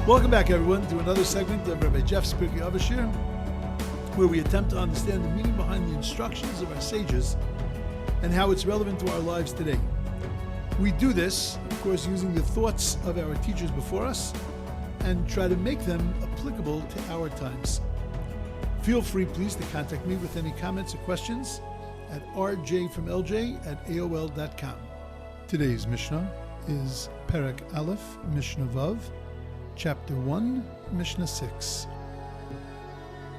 Welcome back, everyone, to another segment of Rabbi Jeff's Pirkei Shiur, where we attempt to understand the meaning behind the instructions of our sages and how it's relevant to our lives today. We do this, of course, using the thoughts of our teachers before us and try to make them applicable to our times. Feel free, please, to contact me with any comments or questions at rjfromlj@aol.com. Today's Mishna is Perek Aleph, Mishna Vav, Chapter 1, Mishna 6.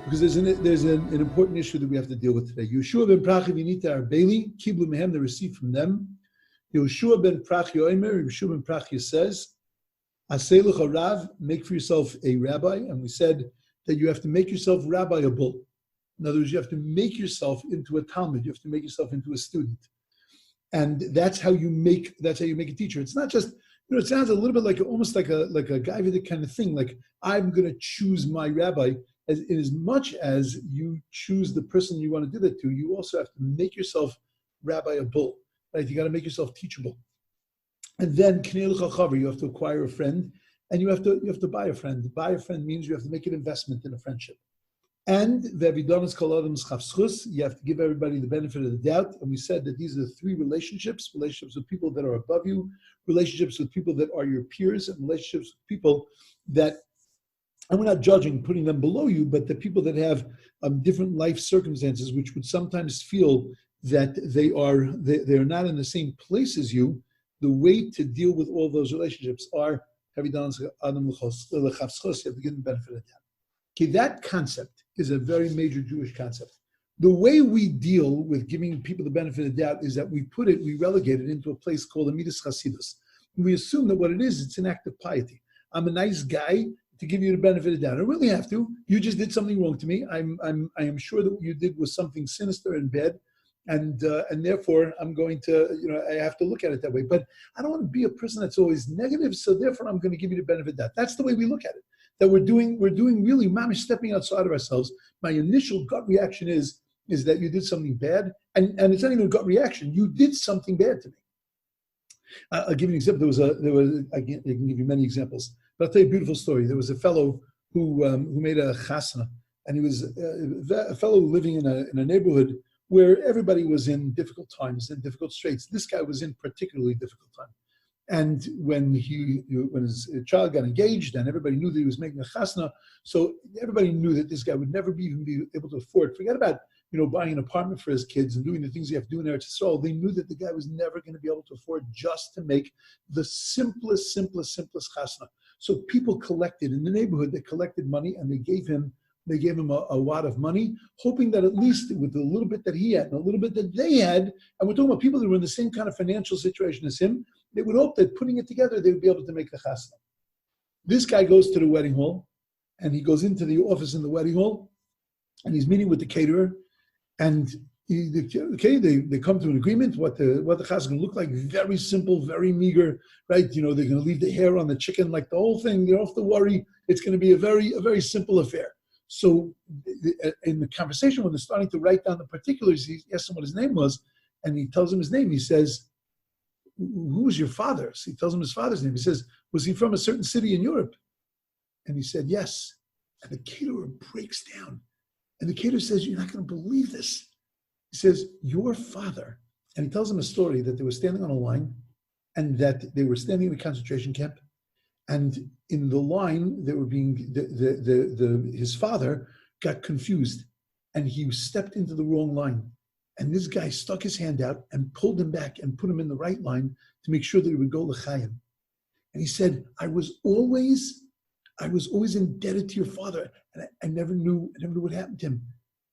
Because there's an important issue that we have to deal with today. Yehoshua ben Prachi v'nita arbeli, kiblu mehem, they received from them. Yehoshua ben Prachi oimer, Yehoshua ben Prachi says, Aseh lecha rav, make for yourself a rabbi. And we said that you have to make yourself rabbiable. In other words, you have to make yourself into a talmid. You have to make yourself into a student. And that's how you make a teacher. It's not just, it sounds a little bit like almost like a Gaividic kind of thing, like I'm going to choose my rabbi. As much as you choose the person you want to do that to, you also have to make yourself rabbiable, right? You got to make yourself teachable. And then you have to acquire a friend, and you have to buy a friend. Buy a friend means you have to make an investment in a friendship. And you have to give everybody the benefit of the doubt. And we said that these are the three relationships with people that are above you, relationships with people that are your peers, and relationships with people that, and we're not judging, putting them below you, but the people that have different life circumstances, which would sometimes feel that they're not in the same place as you. The way to deal with all those relationships are, you have to give them the benefit of the doubt. Okay, that concept is a very major Jewish concept. The way we deal with giving people the benefit of the doubt is that we relegate it into a place called Amidas Chasidus. We assume that what it is, it's an act of piety. I'm a nice guy to give you the benefit of the doubt. I really have to. You just did something wrong to me. I am sure that what you did was something sinister and bad, and therefore I'm going to, I have to look at it that way. But I don't want to be a person that's always negative, so therefore I'm going to give you the benefit of the doubt. That's the way we look at it. That we're doing really mamish, stepping outside of ourselves. My initial gut reaction is that you did something bad, and it's not even a gut reaction. You did something bad to me. I'll give you an example. I can give you many examples, but I'll tell you a beautiful story. There was a fellow who made a chasna, and he was a fellow living in a neighborhood where everybody was in difficult times and difficult straits. This guy was in particularly difficult time. And when his child got engaged, and everybody knew that he was making a chasna, so everybody knew that this guy would never even be able to afford. Forget about buying an apartment for his kids and doing the things you have to do in Eretz Yisrael. They knew that the guy was never going to be able to afford just to make the simplest chasna. So people collected in the neighborhood. They collected money, and they gave him a wad of money, hoping that at least with the little bit that he had and a little bit that they had, and we're talking about people that were in the same kind of financial situation as him, they would hope that putting it together, they would be able to make the chasna. This guy goes to the wedding hall, and he goes into the office in the wedding hall, and he's meeting with the caterer, and they come to an agreement what the chasna is going to look like. Very simple, very meager, right? They're going to leave the hair on the chicken, like the whole thing. You don't have to worry. It's going to be a very simple affair. So in the conversation, when they're starting to write down the particulars, he asks him what his name was, and he tells him his name. He says, "Who was your father?" So he tells him his father's name. He says, "Was he from a certain city in Europe?" And he said, "Yes." And the caterer breaks down. And the caterer says, "You're not going to believe this." He says, "Your father," and he tells him a story that they were standing on a line, and that they were standing in a concentration camp, and in the line they were being his father got confused, and he stepped into the wrong line, and this guy stuck his hand out and pulled him back and put him in the right line to make sure that he would go l'chaim. And he said, I was always indebted to your father, and I never knew what happened to him."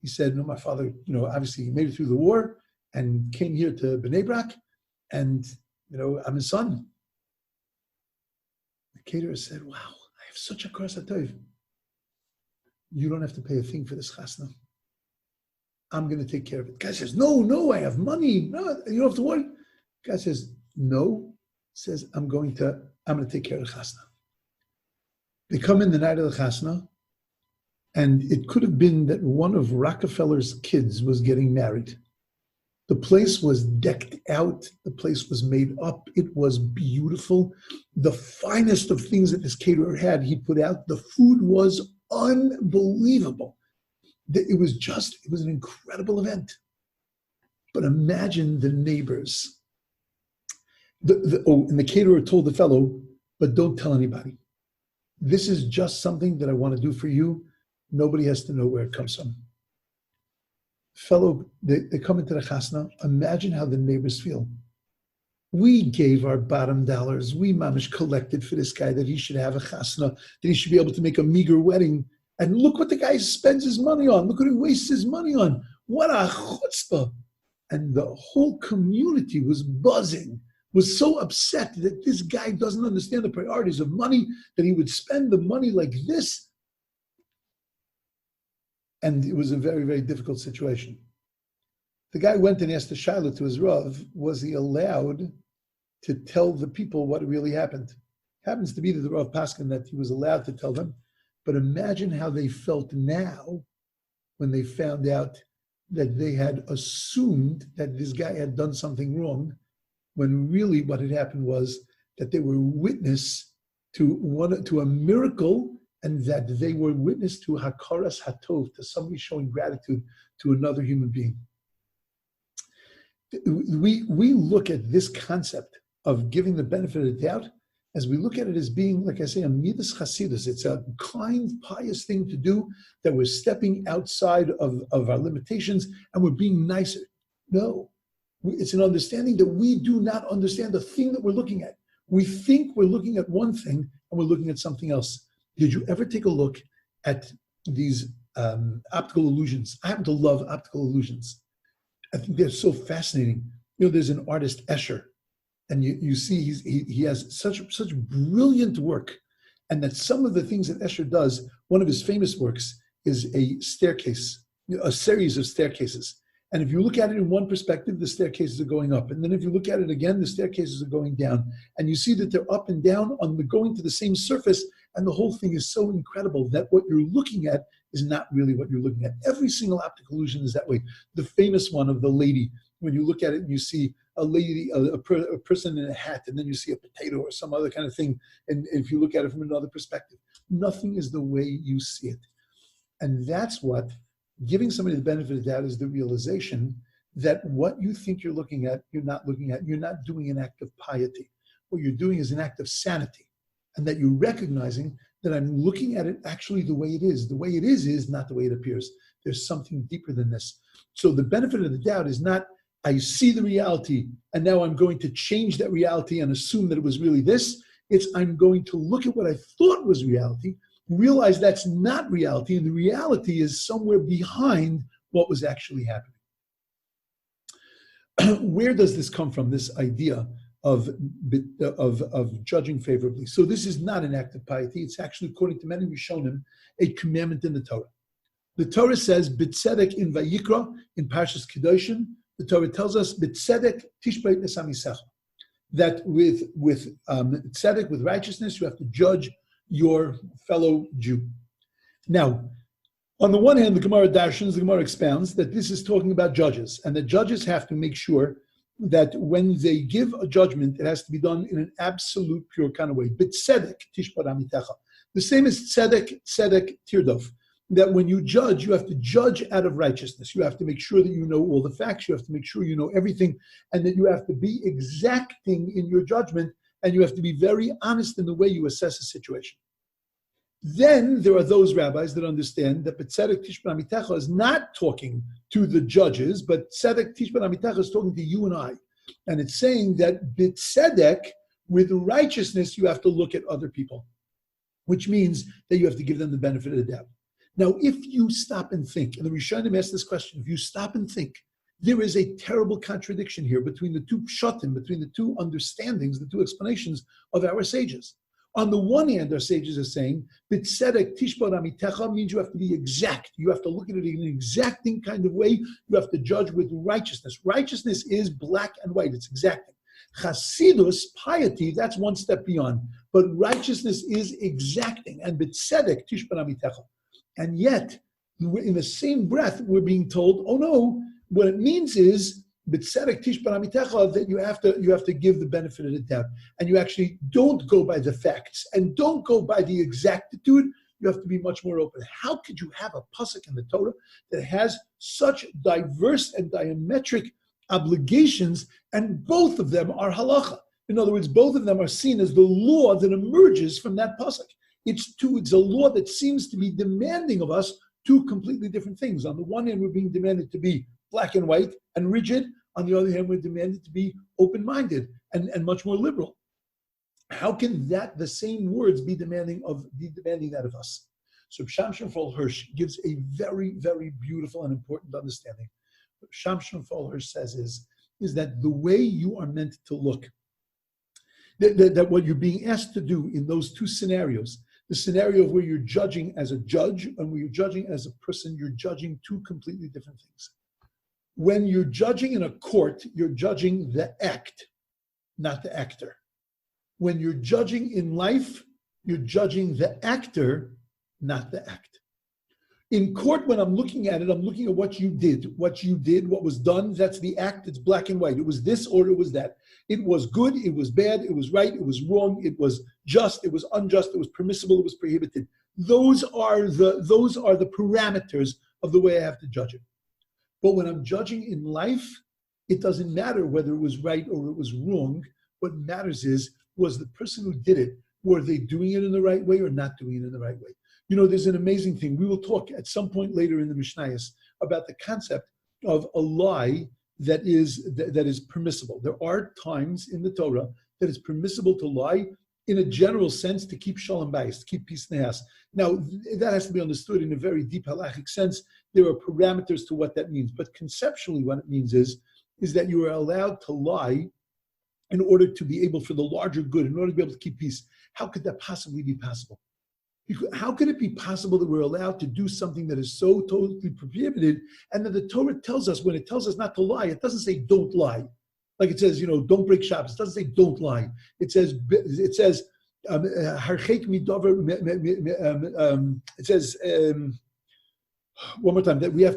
He said, "No, my father, obviously he made it through the war and came here to Bnei Brak, and I'm his son." The caterer said, "Wow, I have such a kras hatov. You don't have to pay a thing for this chasna. I'm going to take care of it." The guy says, No, I have money. No, you don't have to worry. The guy says, "No." Says, I'm going to take care of the chasna." They come in the night of the chasna, and it could have been that one of Rockefeller's kids was getting married. The place was decked out. The place was made up. It was beautiful. The finest of things that this caterer had, he put out. The food was unbelievable. It was an incredible event. But imagine the neighbors. And the caterer told the fellow, but don't tell anybody. This is just something that I want to do for you. Nobody has to know where it comes from. Fellow, they come into the chasna. Imagine how the neighbors feel. We gave our bottom dollars. We mamish collected for this guy that he should have a chasna, that he should be able to make a meager wedding. And look what the guy spends his money on. Look what he wastes his money on. What a chutzpah. And the whole community was buzzing, was so upset that this guy doesn't understand the priorities of money, that he would spend the money like this. And it was a very, very difficult situation. The guy went and asked the Shiloh to his Rav, was he allowed to tell the people what really happened? Happens to be that the Rav Paskin that he was allowed to tell them, but imagine how they felt now when they found out that they had assumed that this guy had done something wrong, when really what had happened was that they were witness to a miracle, and that they were witness to hakaras hatov, to somebody showing gratitude to another human being. We look at this concept of giving the benefit of the doubt as we look at it as being, like I say, a midas chasidus. It's a kind, pious thing to do, that we're stepping outside of our limitations and we're being nicer. No, it's an understanding that we do not understand the thing that we're looking at. We think we're looking at one thing and we're looking at something else. Did you ever take a look at these optical illusions? I happen to love optical illusions. I think they're so fascinating. You know, there's an artist, Escher, and you see he has such brilliant work, and that some of the things that Escher does, one of his famous works is a staircase, a series of staircases. And if you look at it in one perspective, the staircases are going up. And then if you look at it again, the staircases are going down. And you see that they're up and down going to the same surface. And the whole thing is so incredible that what you're looking at is not really what you're looking at. Every single optical illusion is that way. The famous one of the lady, when you look at it and you see a lady, a person in a hat, and then you see a potato or some other kind of thing. And if you look at it from another perspective, nothing is the way you see it. And that's what giving somebody the benefit of the doubt is, the realization that what you think you're looking at, you're not looking at. You're not doing an act of piety. What you're doing is an act of sanity. And that you're recognizing that I'm looking at it actually the way it is. The way it is not the way it appears. There's something deeper than this. So the benefit of the doubt is not, I see the reality and now I'm going to change that reality and assume that it was really this. It's, I'm going to look at what I thought was reality, realize that's not reality, and the reality is somewhere behind what was actually happening. Where does this come from, this idea of judging favorably? So this is not an act of piety. It's actually, according to many Rishonim, a commandment in the Torah. The Torah says, "B'tzedek in Vayikra," in Parshas Kedoshim, the Torah tells us, "B'tzedek tishbeit nesamisecha," that with tzedek, with righteousness, you have to judge your fellow Jew. Now, on the one hand, the Gemara darshans, the Gemara expounds that this is talking about judges, and that judges have to make sure that when they give a judgment, it has to be done in an absolute pure kind of way. B'tzedek tishbeit amitecha. The same as tzedek tirdof, that when you judge, you have to judge out of righteousness. You have to make sure that you know all the facts. You have to make sure you know everything, and that you have to be exacting in your judgment, and you have to be very honest in the way you assess a situation. Then there are those rabbis that understand that Tzedek Tishbet Amitecha is not talking to the judges, but Tzedek Tishbet Amitecha is talking to you and I. And it's saying that B'tzedek, with righteousness, you have to look at other people, which means that you have to give them the benefit of the doubt. Now, if you stop and think, and the Rishonim asked this question, if you stop and think, there is a terrible contradiction here between the two pshatim, between the two understandings, the two explanations of our sages. On the one hand, our sages are saying, B'tzedek tishbot amitecha means you have to be exact. You have to look at it in an exacting kind of way. You have to judge with righteousness. Righteousness is black and white. It's exacting. Chasidus, piety, that's one step beyond. But righteousness is exacting. And B'tzedek tishbot amitecha. And yet, in the same breath, we're being told, oh no, what it means is b'tzedek tishbar amitecha, that you have to give the benefit of the doubt, and you actually don't go by the facts and don't go by the exactitude. You have to be much more open. How could you have a pasuk in the Torah that has such diverse and diametric obligations, and both of them are halacha? In other words, both of them are seen as the law that emerges from that pasuk. It's a law that seems to be demanding of us two completely different things. On the one hand, we're being demanded to be black and white and rigid. On the other hand, we're demanded to be open-minded and much more liberal. How can the same words be demanding that of us? So Shamshon Fol Hirsch gives a very, very beautiful and important understanding. What Shamshon Fol Hirsch says is that the way you are meant to look, that what you're being asked to do in those two scenarios, the scenario of where you're judging as a judge and where you're judging as a person, you're judging two completely different things. When you're judging in a court, you're judging the act, not the actor. When you're judging in life, you're judging the actor, not the act. In court, when I'm looking at it, I'm looking at what you did, what was done. That's the act. It's black and white. It was this or it was that. It was good, it was bad, it was right, it was wrong, it was just, it was unjust, it was permissible, it was prohibited. Those are the parameters of the way I have to judge it. But when I'm judging in life, it doesn't matter whether it was right or it was wrong. What matters is, was the person who did it, were they doing it in the right way or not doing it in the right way? You know, there's an amazing thing. We will talk at some point later in the Mishnayos about the concept of a lie that is permissible. There are times in the Torah that it's permissible to lie in a general sense to keep shalom bayis, to keep peace in the house. Now, that has to be understood in a very deep halachic sense. There are parameters to what that means. But conceptually, what it means is that you are allowed to lie in order to be able, for the larger good, in order to be able to keep peace. How could that possibly be possible? How could it be possible that we're allowed to do something that is so totally prohibited, and that the Torah tells us, when it tells us not to lie, it doesn't say don't lie. Like it says, don't break Shabbos. It doesn't say don't lie. It says harchek midavar. It says one more time that we have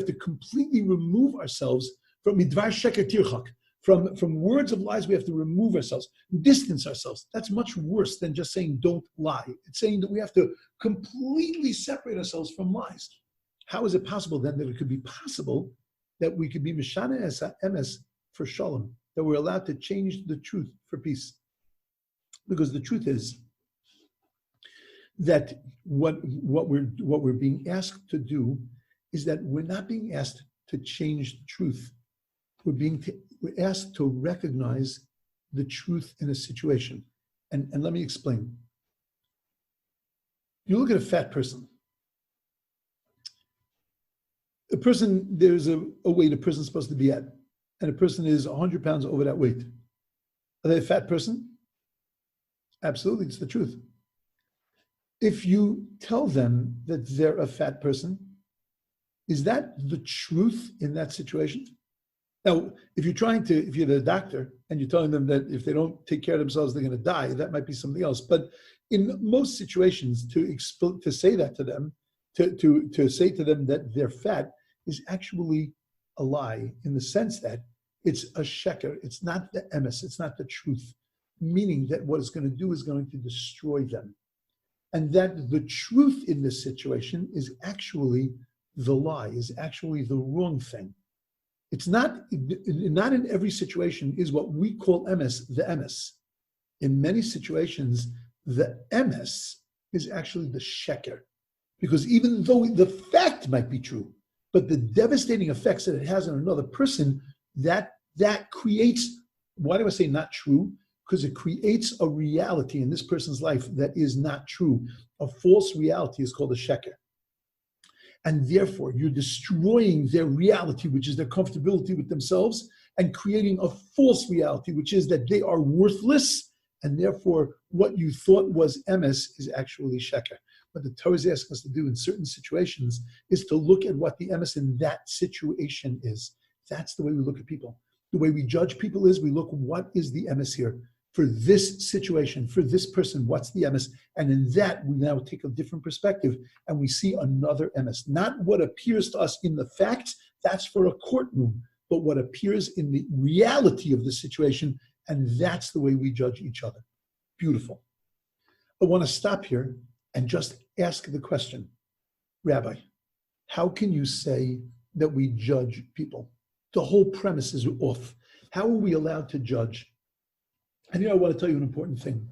to completely remove ourselves from midvar sheker tirchak. From words of lies, we have to remove ourselves, distance ourselves. That's much worse than just saying don't lie. It's saying that we have to completely separate ourselves from lies. How is it possible then that it could be possible that we could be Mishna es emes for shalom, that we're allowed to change the truth for peace? Because the truth is that what we're being asked to do is that we're not being asked to change the truth. We're asked to recognize the truth in a situation. And let me explain. You look at a fat person. There's a weight a person's supposed to be at, and a person is 100 pounds over that weight. Are they a fat person? Absolutely, it's the truth. If you tell them that they're a fat person, is that the truth in that situation? Now, if you're the doctor and you're telling them that if they don't take care of themselves, they're going to die, that might be something else. But in most situations, to say that to them, to say to them that they're fat is actually a lie, in the sense that it's a sheker. It's not the emes. It's not the truth. Meaning that what it's going to do is going to destroy them. And that the truth in this situation is actually the lie, is actually the wrong thing. It's not in every situation is what we call emes, the emes. In many situations, the emes is actually the sheker. Because even though the fact might be true, but the devastating effects that it has on another person, that creates, why do I say not true? Because it creates a reality in this person's life that is not true. A false reality is called a sheker. And therefore, you're destroying their reality, which is their comfortability with themselves, and creating a false reality, which is that they are worthless, and therefore what you thought was emes is actually sheker. What the Torah is asking us to do in certain situations is to look at what the emes in that situation is. That's the way we look at people. The way we judge people is we look, what is the emes here? For this situation, for this person, what's the emes? And in that, we now take a different perspective and we see another emes. Not what appears to us in the facts, that's for a courtroom. but what appears in the reality of the situation, and that's the way we judge each other. Beautiful. I want to stop here and just ask the question, Rabbi, how can you say that we judge people? The whole premise is off. How are we allowed to judge? And I want to tell you an important thing.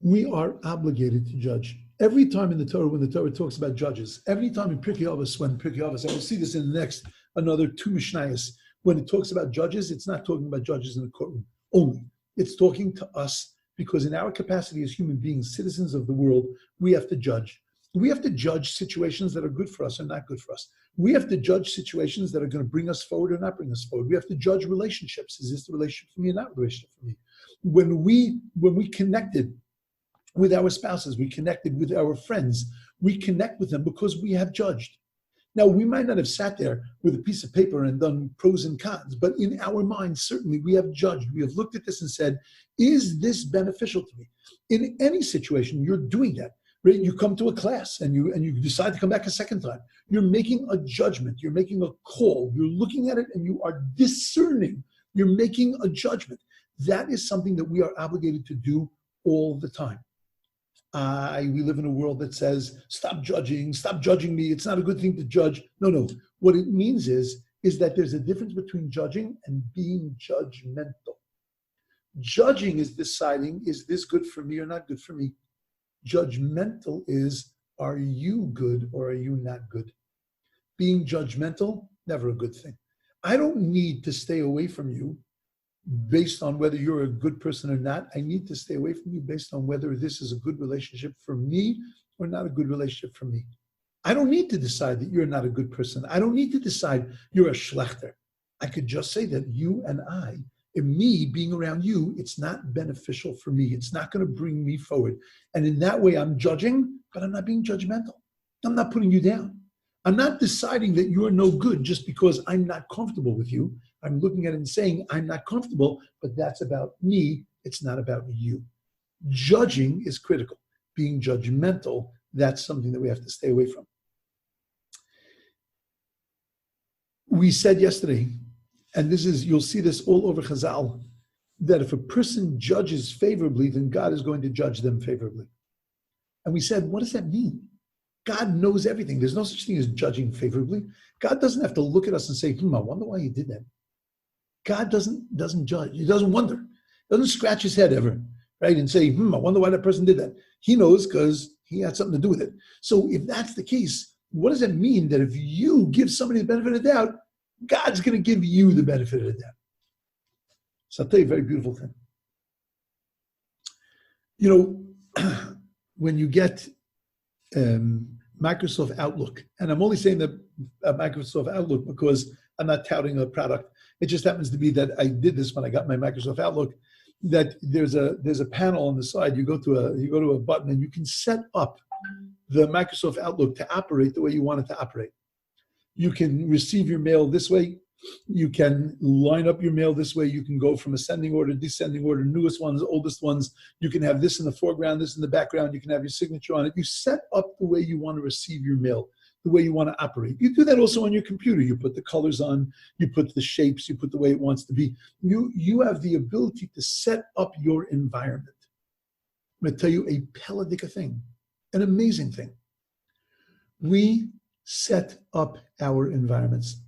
We are obligated to judge. Every time in the Torah, when the Torah talks about judges, every time in Pirkei Avos, and we'll see this in the next, another 2 Mishnayos, when it talks about judges, it's not talking about judges in the courtroom only. It's talking to us because in our capacity as human beings, citizens of the world, we have to judge. We have to judge situations that are good for us or not good for us. We have to judge situations that are going to bring us forward or not bring us forward. We have to judge relationships. Is this a relationship for me or not a relationship for me? When we connected with our spouses, we connected with our friends, we connect with them because we have judged. Now, we might not have sat there with a piece of paper and done pros and cons, but in our minds, certainly we have judged. We have looked at this and said, is this beneficial to me? In any situation, you're doing that. Right? You come to a class and you decide to come back a second time. You're making a judgment. You're making a call. You're looking at it and you are discerning. You're making a judgment. That is something that we are obligated to do all the time. We live in a world that says, stop judging me. It's not a good thing to judge. No. What it means is that there's a difference between judging and being judgmental. Judging is deciding, is this good for me or not good for me? Judgmental is, are you good or are you not good? Being judgmental, never a good thing. I don't need to stay away from you based on whether you're a good person or not. I need to stay away from you based on whether this is a good relationship for me or not a good relationship for me. I don't need to decide that you're not a good person. I don't need to decide you're a schlechter. I could just say that you and I, and me being around you, it's not beneficial for me. It's not going to bring me forward. And in that way, I'm judging, but I'm not being judgmental. I'm not putting you down. I'm not deciding that you're no good just because I'm not comfortable with you. I'm looking at it and saying, I'm not comfortable, but that's about me. It's not about you. Judging is critical. Being judgmental, that's something that we have to stay away from. We said yesterday, and you'll see this all over Chazal, that if a person judges favorably, then God is going to judge them favorably. And we said, what does that mean? God knows everything. There's no such thing as judging favorably. God doesn't have to look at us and say, I wonder why you did that. God doesn't judge. He doesn't wonder. He doesn't scratch his head ever, right? And say, I wonder why that person did that. He knows because he had something to do with it. So if that's the case, what does it mean that if you give somebody the benefit of the doubt, God's going to give you the benefit of the doubt? So I'll tell you a very beautiful thing. When you get Microsoft Outlook, and I'm only saying that Microsoft Outlook because I'm not touting a product. It just happens to be that I did this when I got my Microsoft Outlook, that there's a panel on the side. You go to a button and you can set up the Microsoft Outlook to operate the way you want it to operate. You can receive your mail this way. You can line up your mail this way. You can go from ascending order, descending order, newest ones, oldest ones. You can have this in the foreground, this in the background. You can have your signature on it. You set up the way you want to receive your mail, the way you want to operate. You do that also on your computer. You put the colors on, you put the shapes, you put the way it wants to be. You have the ability to set up your environment. I'm going to tell you a Peladika thing, an amazing thing. We set up our environments.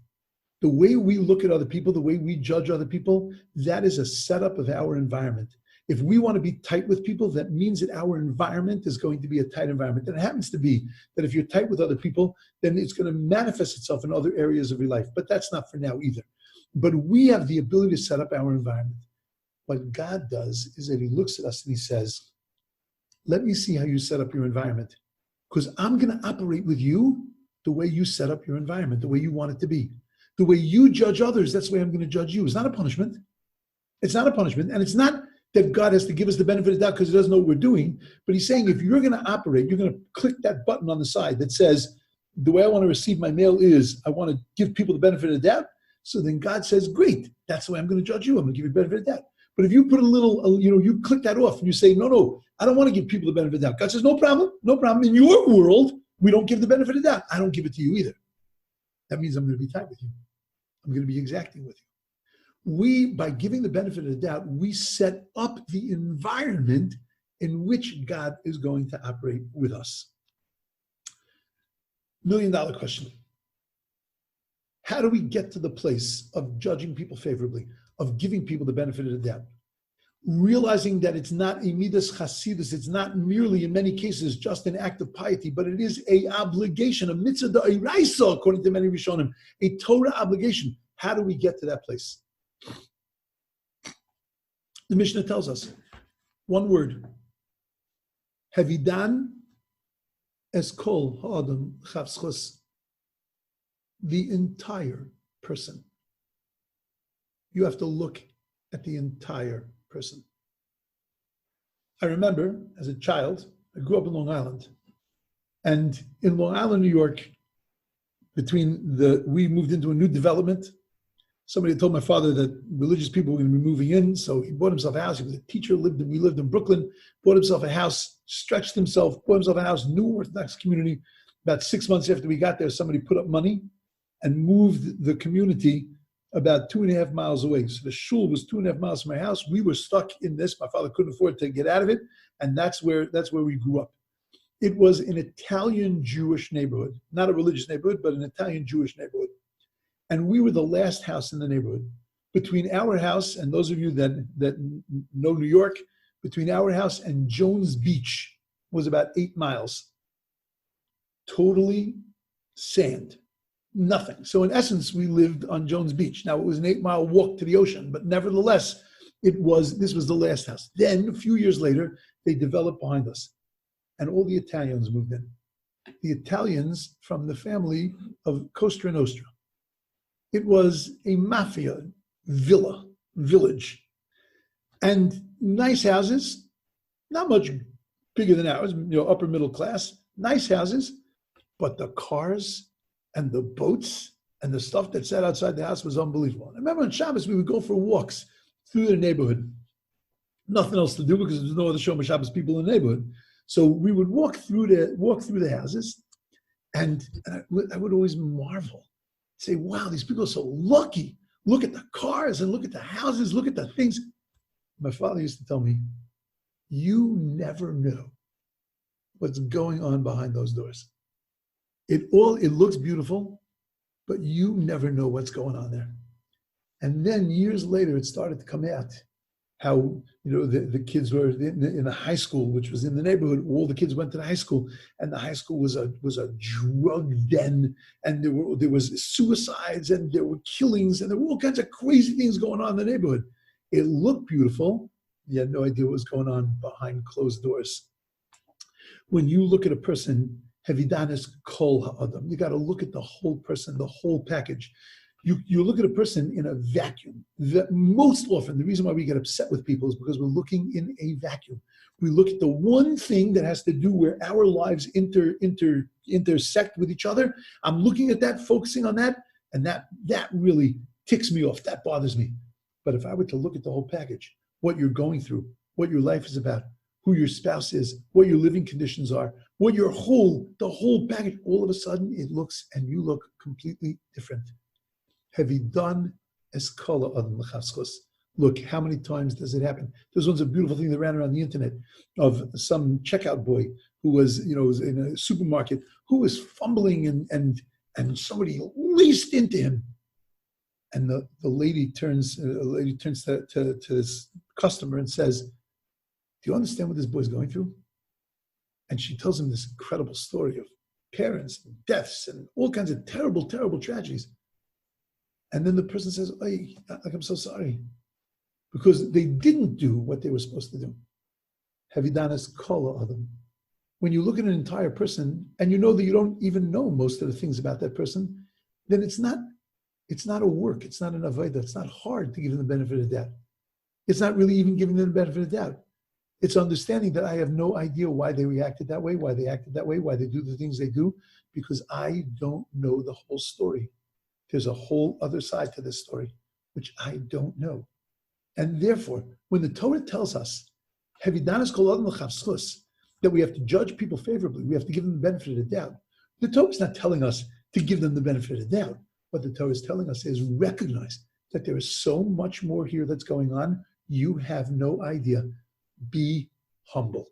The way we look at other people, the way we judge other people, that is a setup of our environment. If we want to be tight with people, that means that our environment is going to be a tight environment. And it happens to be that if you're tight with other people, then it's going to manifest itself in other areas of your life. But that's not for now either. But we have the ability to set up our environment. What God does is that he looks at us and he says, let me see how you set up your environment, because I'm going to operate with you the way you set up your environment, the way you want it to be. The way you judge others, that's the way I'm going to judge you. It's not a punishment. It's not a punishment. And it's not that God has to give us the benefit of the doubt because he doesn't know what we're doing. But he's saying if you're going to operate, you're going to click that button on the side that says, the way I want to receive my mail is I want to give people the benefit of the doubt. So then God says, great, that's the way I'm going to judge you. I'm going to give you the benefit of the doubt. But if you put a little, you click that off and you say, no, I don't want to give people the benefit of the doubt. God says, no problem. In your world, we don't give the benefit of the doubt. I don't give it to you either. That means I'm going to be tight with you. I'm going to be exacting with you. We, by giving the benefit of the doubt, we set up the environment in which God is going to operate with us. $1 million question. How do we get to the place of judging people favorably, of giving people the benefit of the doubt? Realizing that it's not a midas chasidus, it's not merely, in many cases, just an act of piety, but it is a obligation, a mitzvah da'iraisa, according to many Rishonim, a Torah obligation. How do we get to that place? The Mishnah tells us, one word, Havidan es kol ha'adam chavschus, the entire person. You have to look at the entire person. I remember as a child, I grew up in Long Island, and in Long Island, New York, we moved into a new development. Somebody told my father that religious people were going to be moving in, so he bought himself a house. He was a teacher, we lived in Brooklyn, bought himself a house, stretched himself, bought himself a house, new Orthodox community. About 6 months after we got there, somebody put up money and moved the community about 2.5 miles away. So the shul was 2.5 miles from my house. We were stuck in this. My father couldn't afford to get out of it, and that's where we grew up. It was an Italian Jewish neighborhood, not a religious neighborhood, but an Italian Jewish neighborhood. And we were the last house in the neighborhood. Between our house, and those of you that know New York, between our house and Jones Beach was about 8 miles. Totally sand. Nothing. So in essence, we lived on Jones Beach. Now it was an 8-mile walk to the ocean, but nevertheless, this was the last house. Then a few years later, they developed behind us, and all the Italians moved in. The Italians from the family of Costa Nostra. It was a mafia village, and nice houses, not much bigger than ours, upper middle class, nice houses, but the cars and the boats and the stuff that sat outside the house was unbelievable. I remember on Shabbos, we would go for walks through the neighborhood. Nothing else to do because there's no other Shomer Shabbos people in the neighborhood. So we would walk through the houses, and I would always marvel, say, wow, these people are so lucky. Look at the cars and look at the houses, look at the things. My father used to tell me, you never know what's going on behind those doors. It looks beautiful, but you never know what's going on there. And then years later, it started to come out how the kids were in the high school, which was in the neighborhood. All the kids went to the high school, and the high school was a drug den, and there was suicides, and there were killings, and there were all kinds of crazy things going on in the neighborhood. It looked beautiful. You had no idea what was going on behind closed doors. When you look at a person, Hevidanis kol ha'adam. You got to look at the whole person, the whole package. You look at a person in a vacuum. Most often, the reason why we get upset with people is because we're looking in a vacuum. We look at the one thing that has to do where our lives intersect with each other. I'm looking at that, focusing on that, and that really ticks me off. That bothers me. But if I were to look at the whole package, what you're going through, what your life is about, who your spouse is, what your living conditions are, what the whole package, all of a sudden it looks and you look completely different. Have you done eskala adam l'chaschus? Look, how many times does it happen? There was a beautiful thing that ran around the internet of some checkout boy who was in a supermarket who was fumbling and somebody laced into him. And the lady turns to this customer and says, do you understand what this boy's going through? And she tells him this incredible story of parents and deaths and all kinds of terrible, terrible tragedies. And then the person says, I'm so sorry. Because they didn't do what they were supposed to do. Havidanas kol adam. When you look at an entire person and you know that you don't even know most of the things about that person, then it's not a work, it's not an avodah, it's not hard to give them the benefit of the doubt. It's not really even giving them the benefit of the doubt. It's understanding that I have no idea why they reacted that way, why they acted that way, why they do the things they do, because I don't know the whole story. There's a whole other side to this story, which I don't know. And therefore, when the Torah tells us that we have to judge people favorably, we have to give them the benefit of the doubt. The Torah is not telling us to give them the benefit of the doubt. What the Torah is telling us is recognize that there is so much more here that's going on. You have no idea. Be humble.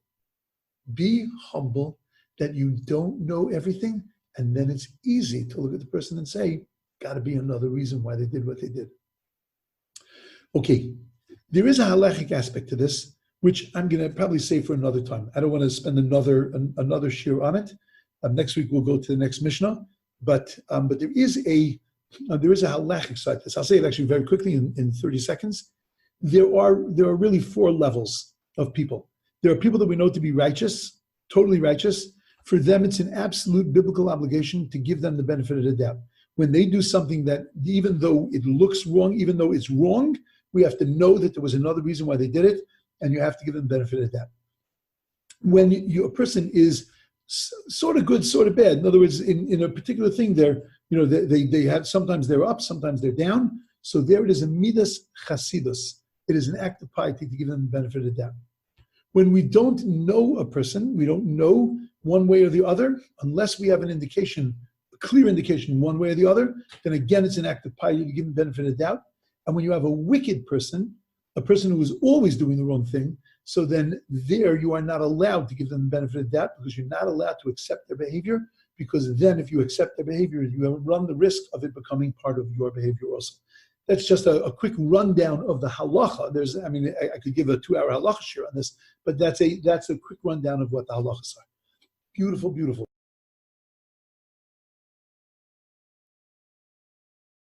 Be humble that you don't know everything, and then it's easy to look at the person and say, got to be another reason why they did what they did. Okay, there is a halachic aspect to this, which I'm going to probably say for another time. I don't want to spend another shiur on it. Next week we'll go to the next Mishna, but there is a halachic side to this. I'll say it actually very quickly in 30 seconds. There are really four levels of people. There are people that we know to be righteous, totally righteous. For them, it's an absolute biblical obligation to give them the benefit of the doubt. When they do something that, even though it looks wrong, even though it's wrong, we have to know that there was another reason why they did it, and you have to give them the benefit of the doubt. When a person is sort of good, sort of bad, in other words, in a particular thing, they have, sometimes they're up, sometimes they're down. So there it is, a midas chasidus. It is an act of piety to give them the benefit of the doubt. When we don't know a person, we don't know one way or the other, unless we have an indication, a clear indication one way or the other, then again, it's an act of piety to give them the benefit of the doubt. And when you have a wicked person, a person who is always doing the wrong thing, so then there you are not allowed to give them the benefit of the doubt, because you're not allowed to accept their behavior, because then if you accept their behavior, you run the risk of it becoming part of your behavior also. That's just a quick rundown of the halacha. I could give a 2-hour halacha shiur on this, but that's a quick rundown of what the halachas are. Beautiful, beautiful.